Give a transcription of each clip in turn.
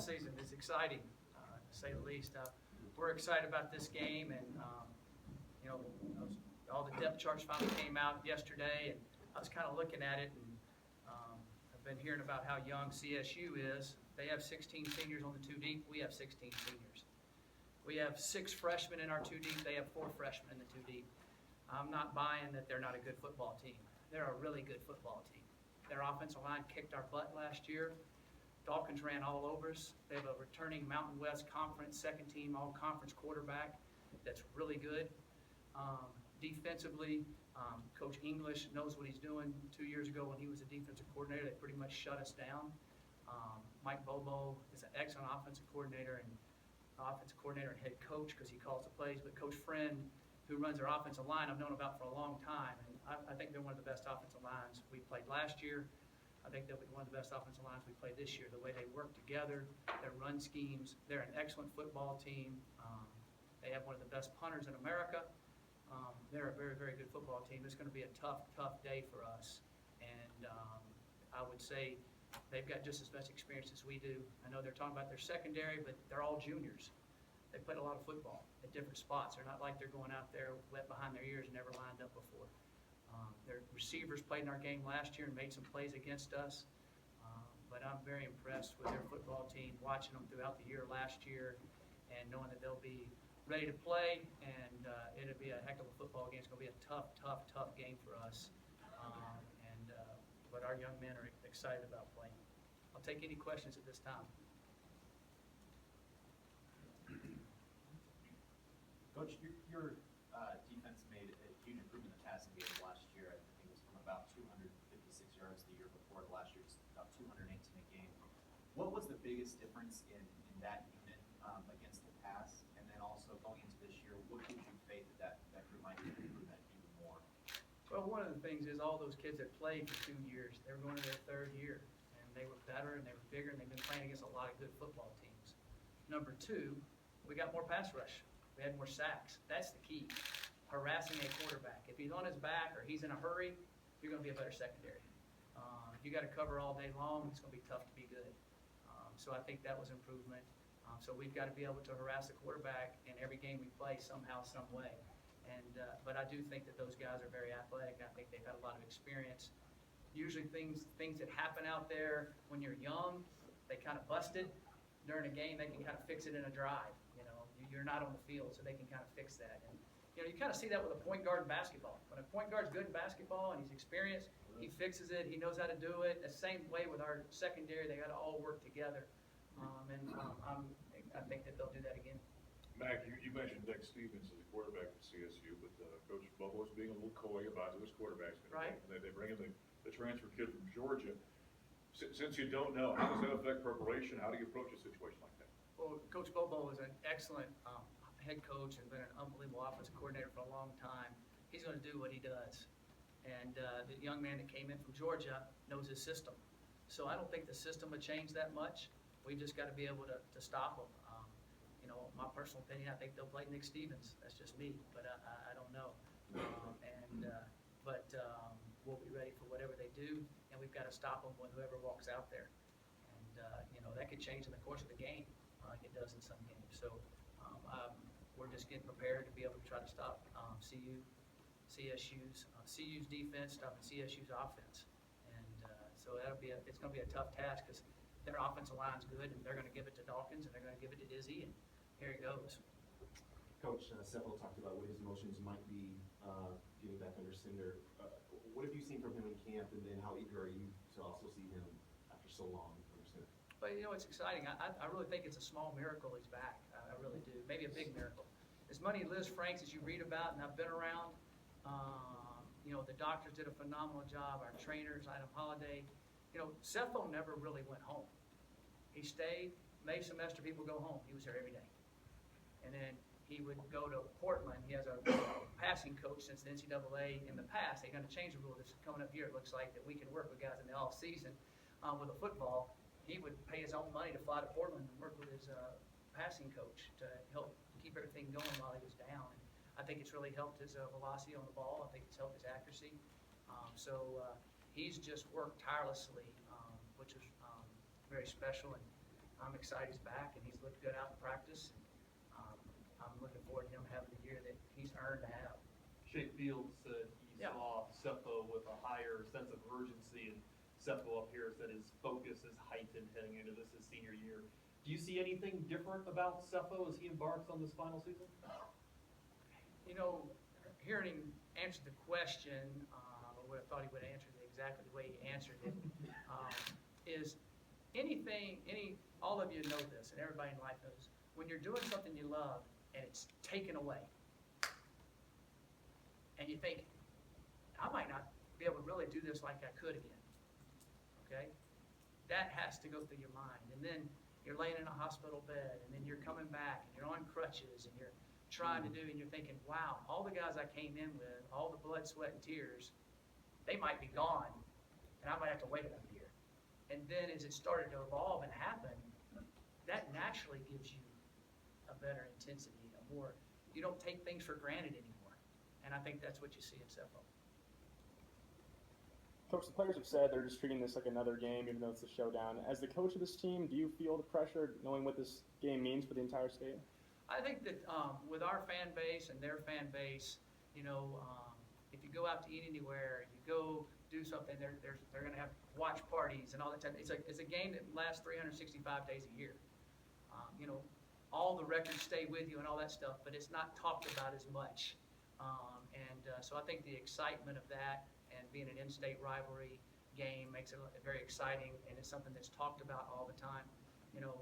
season is exciting, to say the least. We're excited about this game, and all the depth charts finally came out yesterday, and I was kind of looking at it, and I've been hearing about how young CSU is. They have 16 seniors on the 2 deep. We have 16 seniors. We have 6 freshmen in our 2 deep. They have 4 freshmen in the 2 deep. I'm not buying that they're not a good football team. They're a really good football team. Their offensive line kicked our butt last year. Dawkins ran all over us. They have a returning Mountain West Conference second-team all-conference quarterback that's really good. Defensively, Coach English knows what he's doing. 2 years ago when he was a defensive coordinator, they pretty much shut us down. Mike Bobo is an excellent offensive coordinator and head coach because he calls the plays. But Coach Friend, who runs their offensive line, I've known about for a long time. And I think they're one of the best offensive lines we played last year. I think they'll be one of the best offensive lines we played this year. The way they work together, their run schemes, they're an excellent football team. They have one of the best punters in America. They're a very, very good football team. It's going to be a tough, tough day for us. And I would say they've got just as much experience as we do. I know they're talking about their secondary, but they're all juniors. They played a lot of football at different spots. They're not like they're going out there wet behind their ears and never lined up before. Their receivers played in our game last year and made some plays against us. But I'm very impressed with their football team, watching them throughout the year last year and knowing that they'll be ready to play, and it'll be a heck of a football game. It's going to be a tough, tough, tough game for us. But our young men are excited about playing. I'll take any questions at this time. Coach, your defense made a huge improvement in the passing game last year. I think it was from about 256 yards the year before to last year, it's about 218 a game. What was the biggest difference in that unit against the pass? And then also going into this year, what gives you faith that group might improve that even more? Well, one of the things is all those kids that played for 2 years, they were going to their 3rd year. And they were better and they were bigger and they've been playing against a lot of good football teams. Number 2, we got more pass rush. We had more sacks. That's the key. Harassing a quarterback. If he's on his back or he's in a hurry, you're going to be a better secondary. If you got to cover all day long, it's going to be tough to be good. So I think that was improvement. So we've got to be able to harass the quarterback in every game we play somehow, some way. And but I do think that those guys are very athletic. I think they've had a lot of experience. Usually things that happen out there when you're young, they kind of busted. During a game, they can kind of fix it in a drive. You're not on the field, so they can kind of fix that. And you kind of see that with a point guard in basketball. When a point guard's good in basketball and he's experienced, he fixes it. He knows how to do it. The same way with our secondary, they got to all work together. I think that they'll do that again. Mac, you mentioned Nick Stevens as a quarterback at CSU, but Coach Bobo is being a little coy about who his quarterback's going to Right. be. They bring in the transfer kid from Georgia. Since you don't know, how does that affect preparation? How do you approach a situation like that? Well, Coach Bobo is an excellent head coach and been an unbelievable offensive coordinator for a long time. He's going to do what he does. And the young man that came in from Georgia knows his system. So I don't think the system would change that much. We just got to be able to stop them. My personal opinion, I think they'll play Nick Stevens. That's just me, but I don't know. But we'll be ready for whatever they do, and we've got to stop them with whoever walks out there. And, that could change in the course of the game, like it does in some games. So we're just getting prepared to be able to try to stop CSU's defense, stopping CSU's offense. And so it's going to be a tough task because their offensive line's good, and they're going to give it to Dawkins, and they're going to give it to Izzy, and here it goes. Coach, Sefo talked about what his emotions might be getting back under center. What have you seen from him in camp, and then how eager are you to also see him after so long under center? But it's exciting. I really think it's a small miracle he's back. I really do. Maybe a big miracle. As many Liz Franks as you read about, and I've been around, the doctors did a phenomenal job. Our trainers, Item Holiday. Sefo never really went home. He stayed. May semester, people go home. He was there every day. And then he would go to Portland. He has a passing coach since the NCAA. In the past, they're going to change the rule this coming up year. It looks like that we can work with guys in the off season with a football. He would pay his own money to fly to Portland and work with his passing coach to help keep everything going while he was down. And I think it's really helped his velocity on the ball. I think it's helped his accuracy. He's just worked tirelessly, which is very special. And I'm excited he's back, and he's looked good out in practice. I'm looking forward to him having the year that he's earned to have. Shea Fields said he Yeah. saw Cepho with a higher sense of urgency, and Cepho up here said his focus is heightened heading into this his senior year. Do you see anything different about Cepho as he embarks on this final season? You know, hearing him answer the question, I would have thought he would have answered it exactly the way he answered it, is all of you know this, and everybody in life knows, when you're doing something you love and it's taken away, and you think, I might not be able to really do this like I could again, okay? That has to go through your mind. And then you're laying in a hospital bed, and then you're coming back, and you're on crutches, and you're trying to do, and you're thinking, wow, all the guys I came in with, all the blood, sweat, and tears, they might be gone, and I might have to wait another year. And then as it started to evolve and happen, that naturally gives you a better intensity, you don't take things for granted anymore. And I think that's what you see in Cepho. Coach, the players have said they're just treating this like another game, even though it's a showdown. As the coach of this team, do you feel the pressure knowing what this game means for the entire state? I think that with our fan base and their fan base, you know, if you go out to eat anywhere, you go do something, they're going to have watch parties and all that time. It's a game that lasts 365 days a year. You know, all the records stay with you and all that stuff, but it's not talked about as much. So I think the excitement of that and being an in-state rivalry game makes it very exciting, and it's something that's talked about all the time. You know,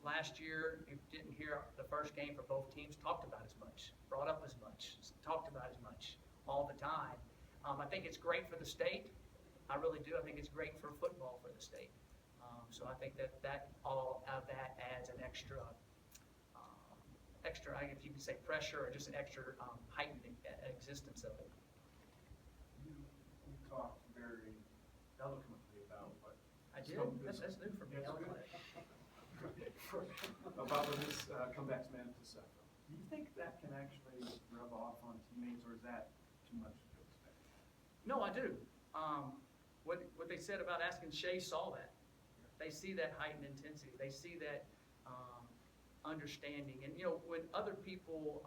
last year, you didn't hear the first game for both teams talked about as much, brought up as much, talked about as much all the time. I think it's great for the state. I really do. I think it's great for football for the state. So I think that all of that adds an extra, I guess you can say pressure or just an extra heightened existence of it. You talked very eloquently about what. I did. That's new for me. That's good. Eloquent. About when this comeback's meant to Cepho. Do you think that can actually rub off on teammates, or is that too much to expect? No, I do. What they said about asking Shea saw that. They see that heightened intensity. They see that understanding. And, you know, when other people,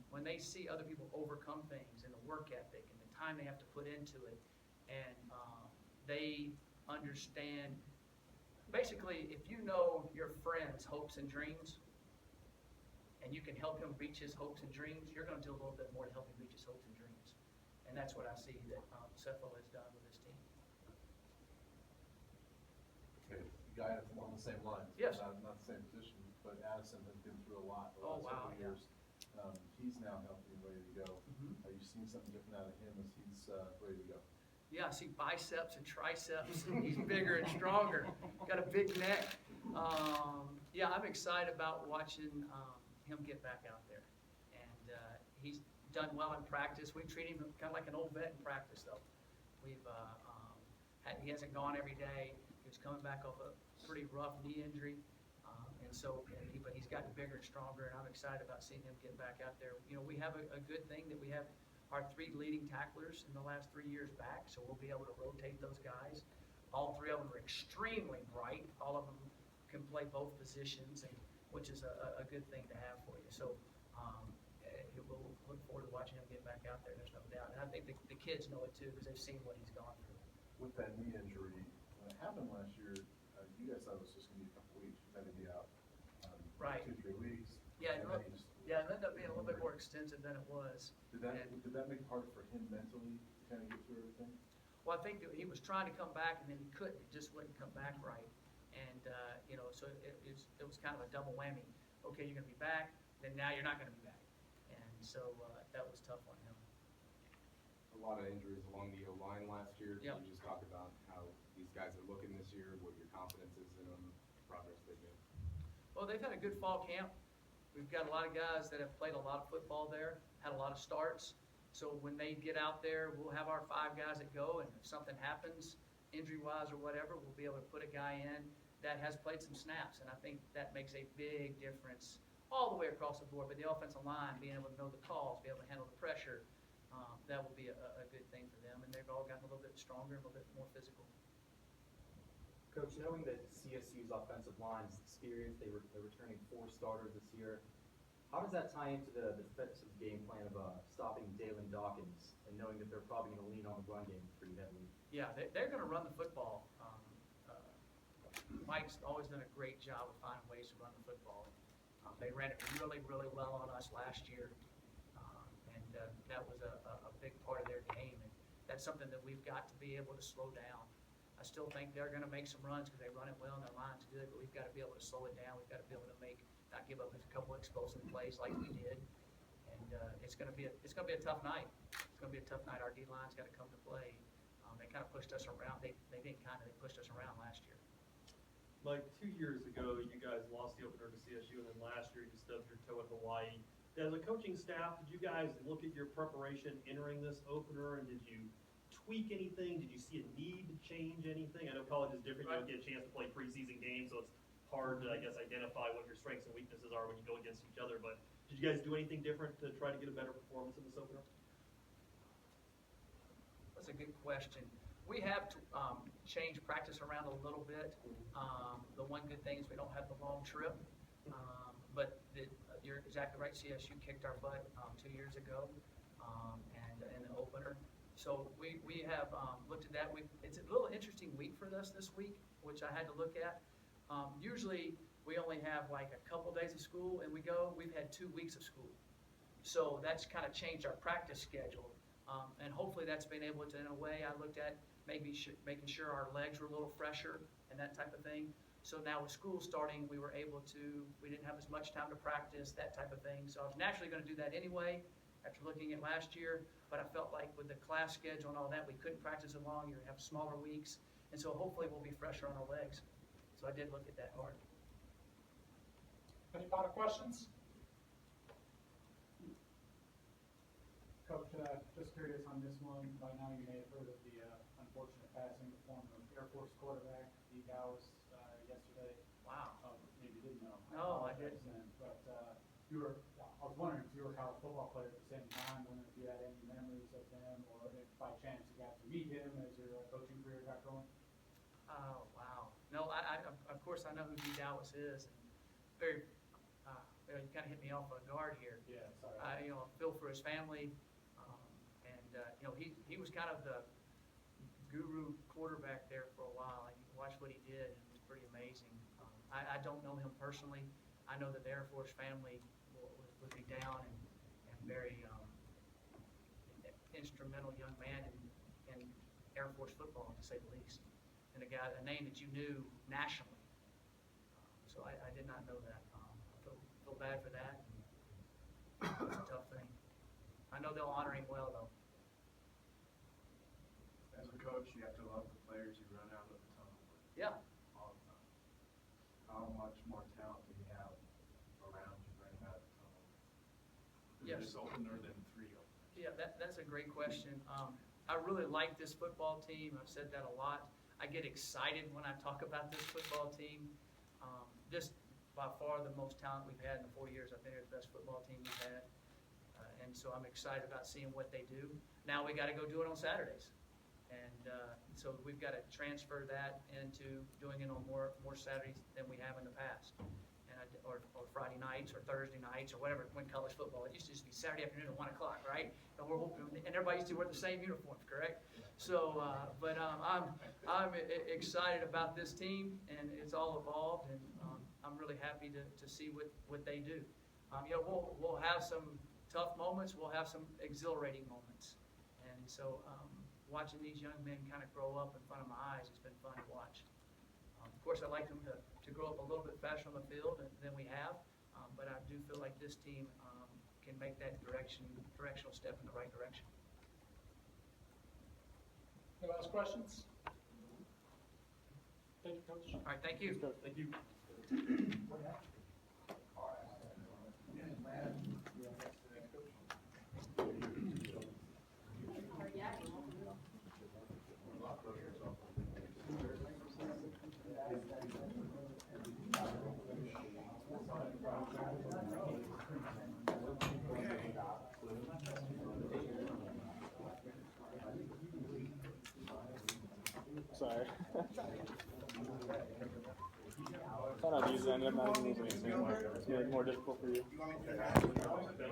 when they see other people overcome things and the work ethic and the time they have to put into it, and they understand, basically, if you know your friend's hopes and dreams, and you can help him reach his hopes and dreams, you're going to do a little bit more to help him reach his hopes and dreams. And that's what I see that Cepho has done with his team. Okay, guy along the same lines. Yes. Not the same position, but Addison has been through a lot the Oh, last wow, couple of yeah. years. He's now healthy and ready to go. Mhm. Are you seeing something different out of him as he's ready to go? Yeah, I see biceps and triceps. He's bigger and stronger. Got a big neck. Yeah, I'm excited about watching him get back out there. And he's done well in practice. We treat him kind of like an old vet in practice, though. He hasn't gone every day. He was coming back off a pretty rough knee injury. But he's gotten bigger and stronger, and I'm excited about seeing him get back out there. You know, we have a good thing that we have our 3 leading tacklers in the last 3 years back, so we'll be able to rotate those guys. All 3 of them are extremely bright. All of them can play both positions, which is a good thing to have for you. So we'll look forward to watching him get back out there. There's no doubt. And I think the kids know it too, because they've seen what he's gone through. With that knee injury, when it happened last year, you guys thought it was just going to be a couple weeks. You've had to be out Right. 2-3 weeks. Yeah, and then he just- yeah, it ended up being a little bit more extensive than it was. Did that make it hard for him mentally to kind of get through everything? Well, I think that he was trying to come back, and then he couldn't. He just wouldn't come back right. And, so it was kind of a double whammy. Okay, you're going to be back, then now you're not going to be back. And so that was tough on him. A lot of injuries along the O-line last year. Yep. Can you just talk about how these guys are looking this year, what your confidence is in them, the progress they've made? Well, they've had a good fall camp. We've got a lot of guys that have played a lot of football there, had a lot of starts. So when they get out there, we'll have our 5 guys that go, and if something happens, injury-wise or whatever, we'll be able to put a guy in that has played some snaps. And I think that makes a big difference all the way across the board. But the offensive line, being able to know the calls, be able to handle the pressure, that will be a good thing for them. And they've all gotten a little bit stronger, a little bit more physical. Coach, knowing that CSU's offensive line is experienced, they're returning 4 starters this year, how does that tie into the defensive game plan of stopping Dalen Dawkins and knowing that they're probably going to lean on the run game pretty heavily? Yeah, they're going to run the football. Mike's always done a great job of finding ways to run the football. They ran it really, really well on us last year, and that was a big part of their game. And that's something that we've got to be able to slow down. I still think they're going to make some runs because they run it well and their line's good, but we've got to be able to slow it down. We've got to be able to not give up a couple explosive plays like we did. And it's going to be a tough night. It's going to be a tough night. Our D line's got to come to play. They kind of pushed us around. They pushed us around last year. Mike, 2 years ago, you guys lost the opener to CSU, and then last year you stubbed your toe at Hawaii. As a coaching staff, did you guys look at your preparation entering this opener, and did you tweak anything? Did you see a need to change anything? I know college is different. You don't get a chance to play preseason games, so it's hard to, I guess, identify what your strengths and weaknesses are when you go against each other. But did you guys do anything different to try to get a better performance in this opener? That's a good question. We have changed practice around a little bit. The one good thing is we don't have the long trip. But you're exactly right. CSU kicked our butt 2 years ago and in the opener. So we have looked at that. It's a little interesting week for us this week, which I had to look at. Usually we only have like a couple days of school and we've had 2 weeks of school. So that's kind of changed our practice schedule. And hopefully that's been able to, in a way, I looked at maybe making sure our legs were a little fresher and that type of thing. So now with school starting, we didn't have as much time to practice, that type of thing. So I was naturally going to do that anyway after looking at last year, but I felt like with the class schedule and all that, we couldn't practice as long. You're going to have smaller weeks. And so hopefully we'll be fresher on our legs. So I did look at that hard. Any final questions? Coach, just curious on this one. By now you may have heard of the unfortunate passing of former Air Force quarterback, D. Dallas, yesterday. Wow. Maybe you didn't know. No, I didn't. But I was wondering if you were a college football player at the same time, wondering if you had any memories of him, or if by chance you got to meet him as your coaching career got going. Oh, wow. No, I of course I know who D. Dallas is. And very, you kind of hit me off guard here. Yeah, sorry. I feel for his family. He was kind of the guru quarterback there for a while. I watched what he did, and it was pretty amazing. I don't know him personally. I know that the Air Force family would be down and very instrumental young man in Air Force football, to say the least, and a name that you knew nationally. So I did not know that. I feel bad for that. It's a tough thing. I know they'll honor him well, though. As a coach, you have to love the players you run out of the tunnel with. Yeah. All the time. How much more talent do you have around you running out of the tunnel? Yes. This opener than 3 openers. Yeah, that's a great question. I really like this football team. I've said that a lot. I get excited when I talk about this football team. Just by far the most talent we've had in the 4 years. I think they're the best football team we've had. And so I'm excited about seeing what they do. Now we got to go do it on Saturdays. And so we've got to transfer that into doing it on more Saturdays than we have in the past. Or Friday nights or Thursday nights or whatever. When college football, it used to just be Saturday afternoon at 1 o'clock, right? And we're hoping, and everybody used to wear the same uniforms, correct? So, I'm excited about this team, and it's all evolved, and I'm really happy to see what they do. We'll have some tough moments. We'll have some exhilarating moments, and so watching these young men kind of grow up in front of my eyes, it's been fun to watch. Of course, I'd like them to grow up a little bit faster on the field than we have, but I do feel like this team can make that directional step in the right direction. Any last questions? Thank you, Coach. All right, thank you. Thank you. Sorry. Try not to use it, I ended up not even using it, so it's made it more difficult for you. Okay.